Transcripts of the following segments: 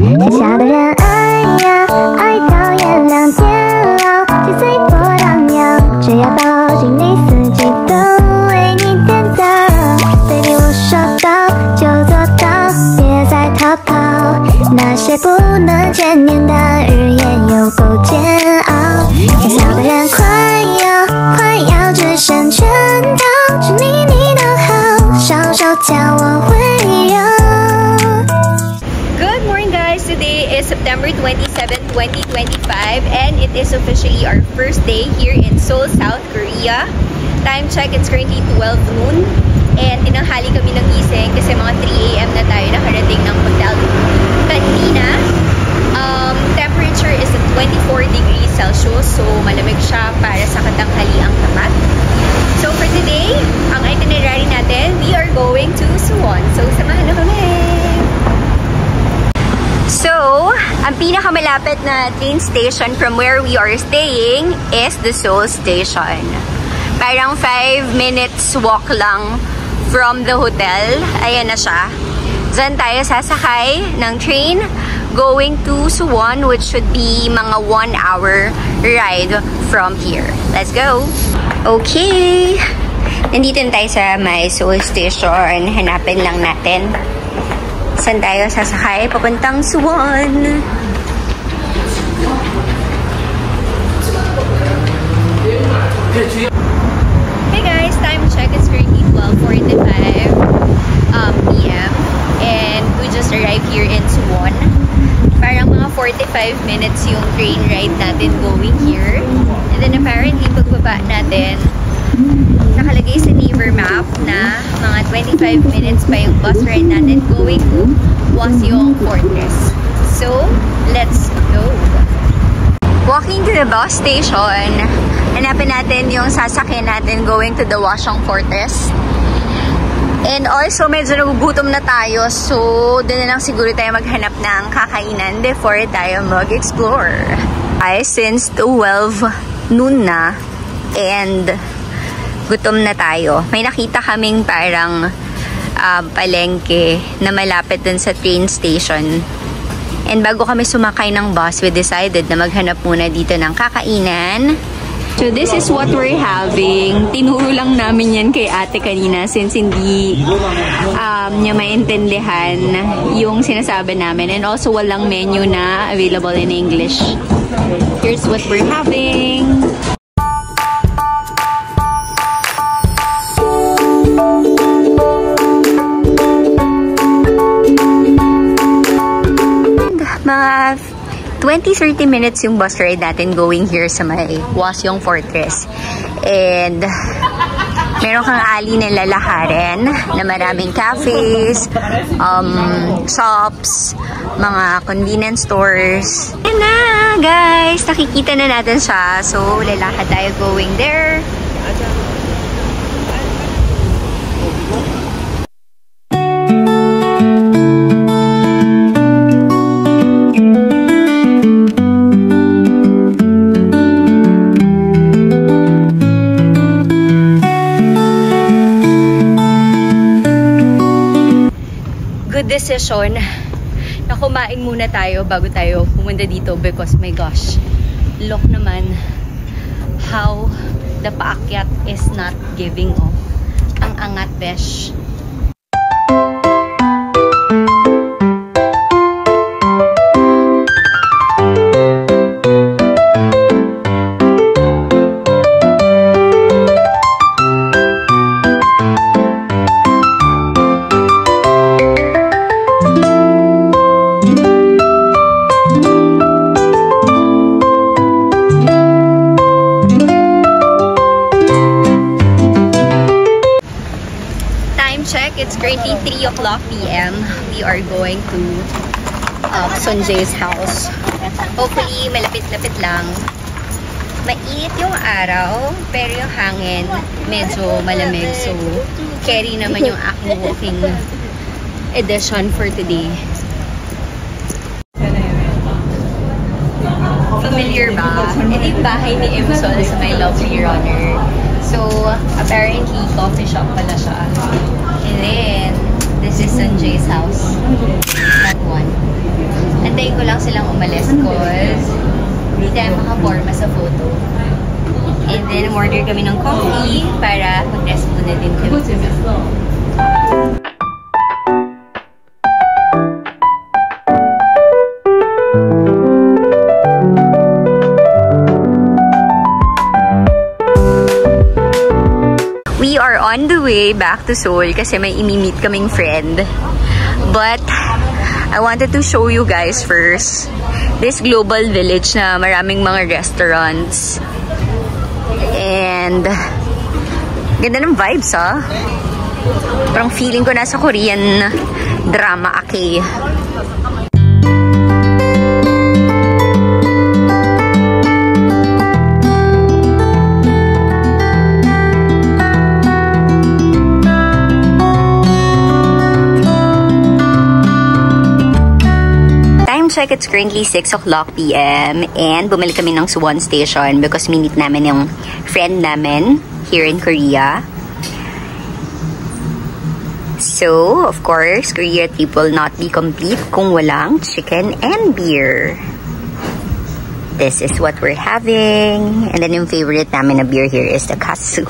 剩下的人爱呀爱到天亮天亮，七岁波荡漾，只要抱紧你，四季都为你点亮。Baby， 我说到就做到，别再逃跑，那些不能见面的日夜有够煎熬。剩下的人快要只剩圈套，是你的好，小手将我围绕。Good morning, guys. Today is September 27, 2025, and it is officially our first day here in Seoul, South Korea. Time check, it's currently 12 noon, and tinanghali kami ng gising kasi mga 3 AM na tayo nakarating ng hotel kanina. Temperature is at 24 degrees Celsius, so malamig siya para sa katanghaliang tapat. So for today, ang itinerary natin, we are going to Suwon. So samahan na kami! So, ang pinakamalapit na train station from where we are staying is the Seoul Station. Parang 5 minutes walk lang from the hotel. Ayan na siya. Diyan tayo sasakay ng train going to Suwon, which should be mga 1 hour ride from here. Let's go! Okay! Nandito na tayo sa may Seoul Station. Hanapin lang natin saan tayo sasakay papuntang Suwon. Hey guys, time check is currently 12:45 PM and we just arrived here in Suwon. Parang mga 45 minutes yung train ride natin going here. And then apparently pagbaba natin, nakalagay sa Naver map na mga 25 minutes pa yung bus ride natin going to Hwaseong Fortress. So, let's go! Walking to the bus station, hanapin natin yung sasakyan natin going to the Hwaseong Fortress. And also, medyo nagugutom na tayo, so doon na lang siguro tayo maghanap ng kakainan before tayo mag-explore. Ay, since 12 noon na, and gutom na tayo. May nakita kaming parang palengke na malapit dun sa train station. And bago kami sumakay ng bus, we decided na maghanap muna dito ng kakainan. So this is what we're having. Tinuro lang namin yan kay ate kanina since hindi niya maintindihan yung sinasabi namin. And also walang menu na available in English. Here's what we're having. Mga 20-30 minutes yung bus ride natin going here sa may Hwaseong Fortress. And meron kang alley na lalakarin na maraming cafes, shops, mga convenience stores. Yan na guys! Nakikita na natin siya. So, lalakad tayo going there. Decision na kumain muna tayo bago tayo pumunta dito because my gosh, look naman how the paakyat is not giving off. Ang angat besh. It's currently 3 o'clock PM. We are going to Sunjae's house. Hopefully, malapit-lapit lang. Mainit yung araw, pero yung hangin medyo malamig. So, carry naman yung aking walking edition for today. Familiar ba? Ito yung bahay ni Imsol sa My Lovely Runner. So, apparently, coffee shop pala siya. And then, this is Sunjae's house. That one. And hintayin ko lang silang umalis cause hindi tayo makaporma sa photo. And then, order kami ng coffee para mag-rest muna din kami. We are on the way back to Seoul kasi may imi-meet kaming friend. But, I wanted to show you guys first this global village na maraming mga restaurants. And, ganda ng vibes, ah. Parang feeling ko nasa Korean drama ake. Check, it's currently 6 o'clock p.m. and bumili kami ng Suwon Station because minute namin yung friend namin here in Korea. So, of course, Korea trip will not be complete kung walang chicken and beer. This is what we're having. And then yung favorite namin na beer here is the Kasu.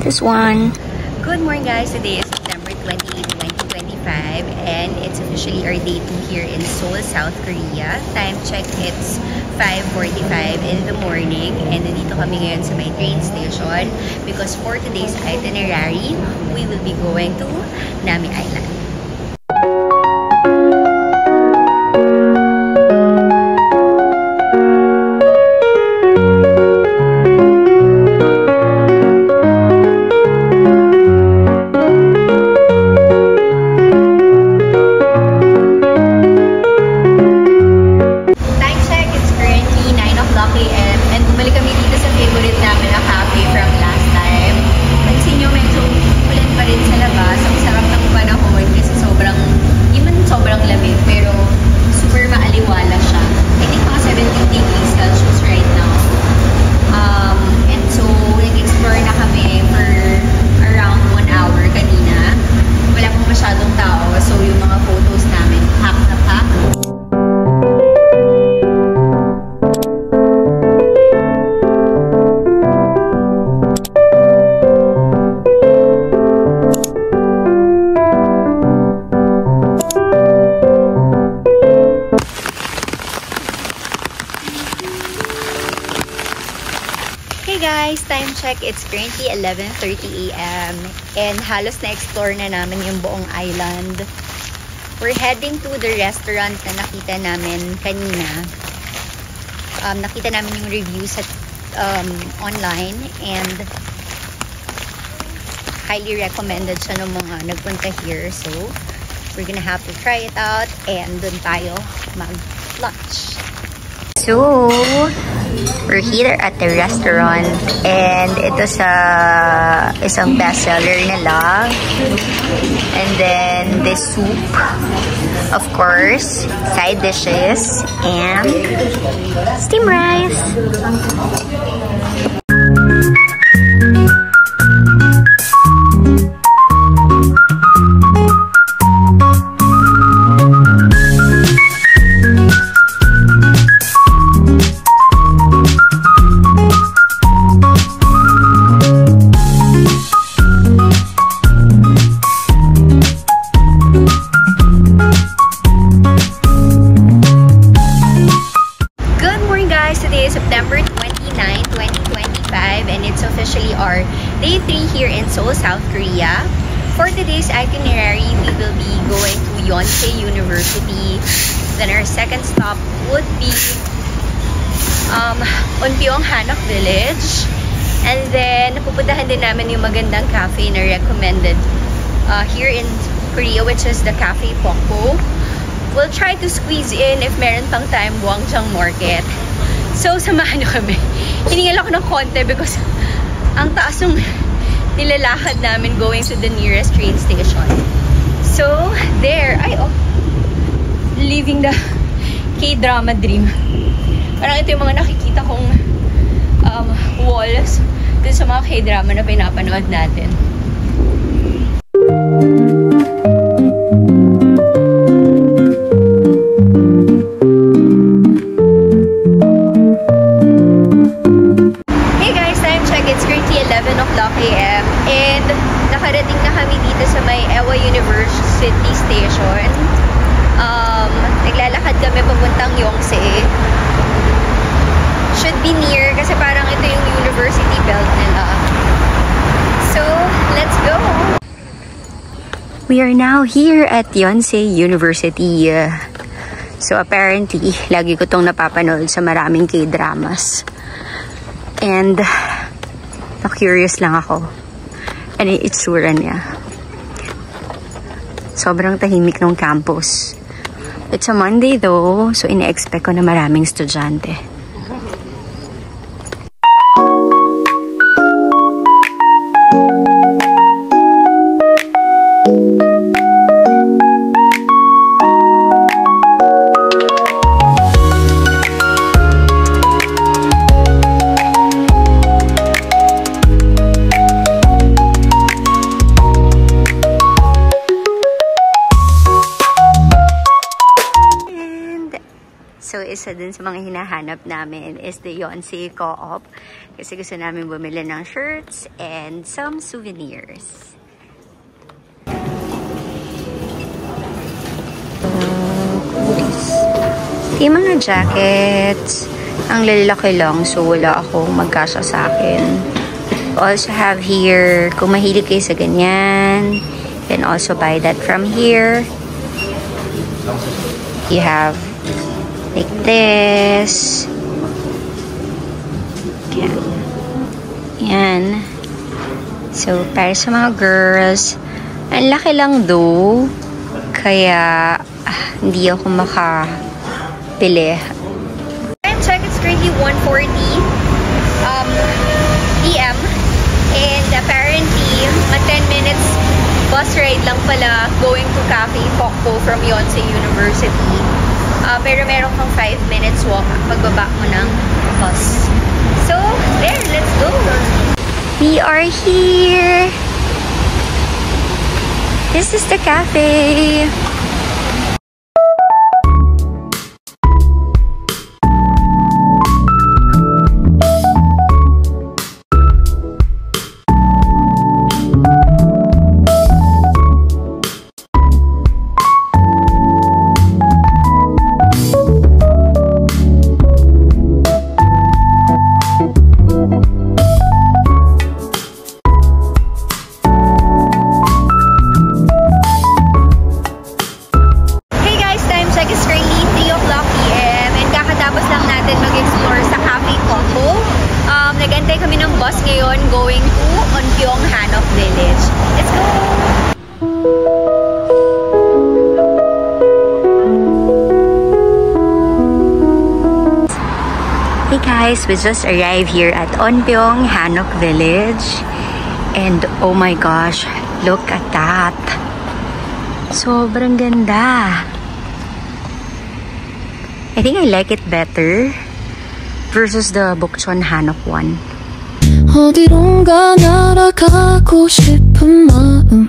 This one. Good morning, guys. Today is September 28, 2025 and it's officially our day 2 here in Seoul, South Korea. Time check, it's 5:45 in the morning and nandito kami ngayon sa may train station because for today's itinerary, we will be going to Nami Island. Guys, time check, it's currently 11:30 a.m. and halos na-explore na namin yung buong island. We're heading to the restaurant na nakita namin kanina. Nakita namin yung reviews at online and highly recommended siya ng mga nagpunta here. So, we're gonna have to try it out and dun tayo mag-lunch. So, we're here at the restaurant and ito sa isang bestseller nila. And then this soup, of course, side dishes, and steamed rice. September 29, 2025 and it's officially our day 3 here in Seoul, South Korea. For today's itinerary, we will be going to Yonsei University. Then our second stop would be Unpyeong Hanok Village. And then pupuntahan din namin yung magandang cafe na recommended here in Korea, which is the Cafe Pokpo. We'll try to squeeze in if meron pang time Gwangjang Market. So, samahan nyo kami. Hiningal ako ng konti because ang taas ng nilalakad namin going to the nearest train station. So, there. Living the K-drama dream. Parang ito yung mga nakikita kong walls dun sa mga K-drama na pinapanood natin. souvenir kasi parang ito yung university belt nila. So, let's go! We are now here at Yonsei University. So, apparently, lagi ko tong napapanood sa maraming K-dramas. And, na-curious lang ako. Ano yung itsura niya. Sobrang tahimik ng campus. It's a Monday though, so ina-expect ko na maraming estudyante. So, isa din sa mga hinahanap namin is the Yonsei Co-op. Kasi gusto namin bumili ng shirts and some souvenirs. Yung mga jackets, ang lalaki lang so wala akong magkasya sa akin. Also have here, kung mahilig kayo sa ganyan, you can also buy that from here. You have like this. Yan. So, para sa mga girls, ang laki lang though. Kaya, hindi ako makapili. Time check, it's currently 1:40 p.m. And apparently, mga 10 minutes bus ride lang pala going to Cafe Pokpo from Yonsei University. Pero meron kang 5 minutes walk pagbaba mo ng bus. So, there, let's go! We are here! This is the cafe! Nag-antay kami ng bus ngayon going to Onpyong Hanok Village. Let's go! Hey guys, we just arrived here at Onpyong Hanok Village. And oh my gosh, look at that. Sobrang ganda. I think I like it better versus the Bukchon Hanok one. 어디론가 날아가고 싶은 마음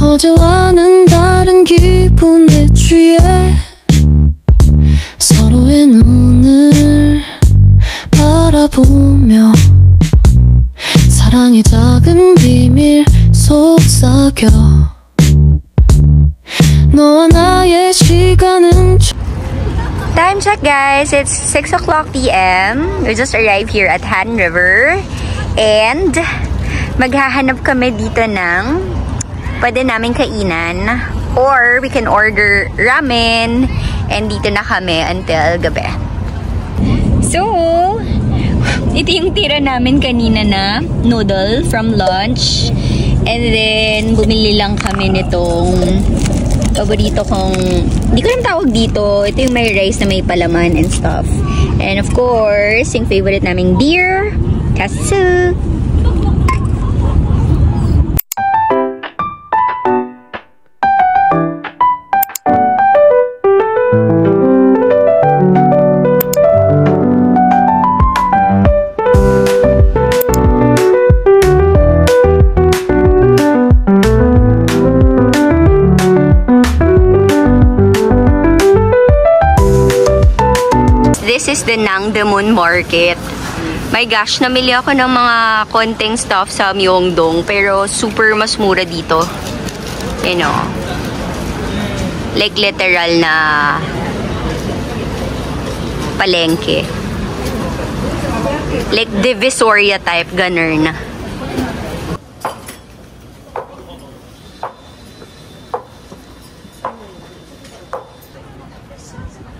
어제와는 다른 기분에 취해 서로의 눈을 바라보며 사랑의 작은 비밀 속삭여 너와 나의 시간은 Time check guys, it's 6 o'clock p.m. We just arrived here at Han River and maghahanap kami dito ng pwede namin kainan or we can order ramen and dito na kami until gabi. So, ito yung tira namin kanina na noodle from lunch and then bumili lang kami nitong paborito kong, hindi ko lang tawag dito. Ito yung may rice na may palaman and stuff. And of course, yung favorite naming beer, katsu. This is the Nangdaemun Market. My gosh, namili ako ng mga konting stuff sa Myeongdong pero super mas mura dito. You know, like literal na palengke. Like Divisoria type, ganun.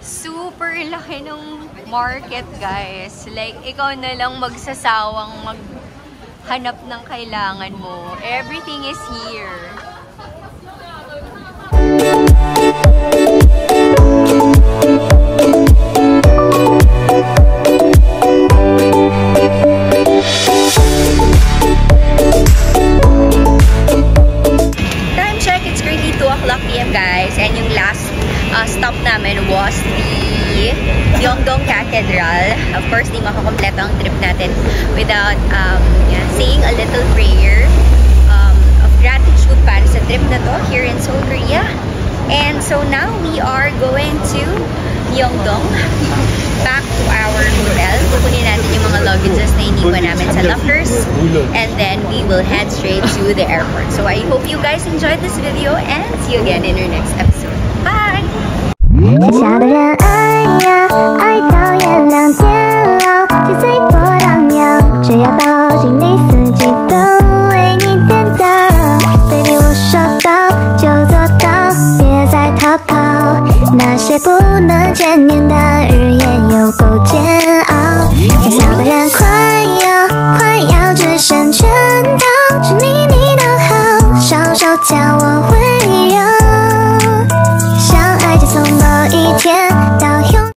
Super laki ng market, guys. Like, ikaw na lang magsasawang maghanap ng kailangan mo. Everything is here. Time check, it's currently 2 o'clock p.m. guys. And yung last stop namin was the Myeongdong Cathedral. Of course, di makakompleto ang trip natin without saying a little prayer of gratitude para sa trip na to here in Seoul, Korea. And so now we are going to Myeongdong, back to our hotel. Kukunin natin yung mga luggages na iniwan namin sa lockers. And then we will head straight to the airport. So I hope you guys enjoyed this video and see you again in our next episode. Bye! 写下的人爱呀，爱到月亮变老，七岁波荡漾，只要抱紧你，四季都为你点灯。Baby， 我说到就做到，别再逃跑。那些不能见面的日夜有够煎熬。写下的人快要只剩圈套，是你都好，稍稍叫我温柔。相爱就从某一天。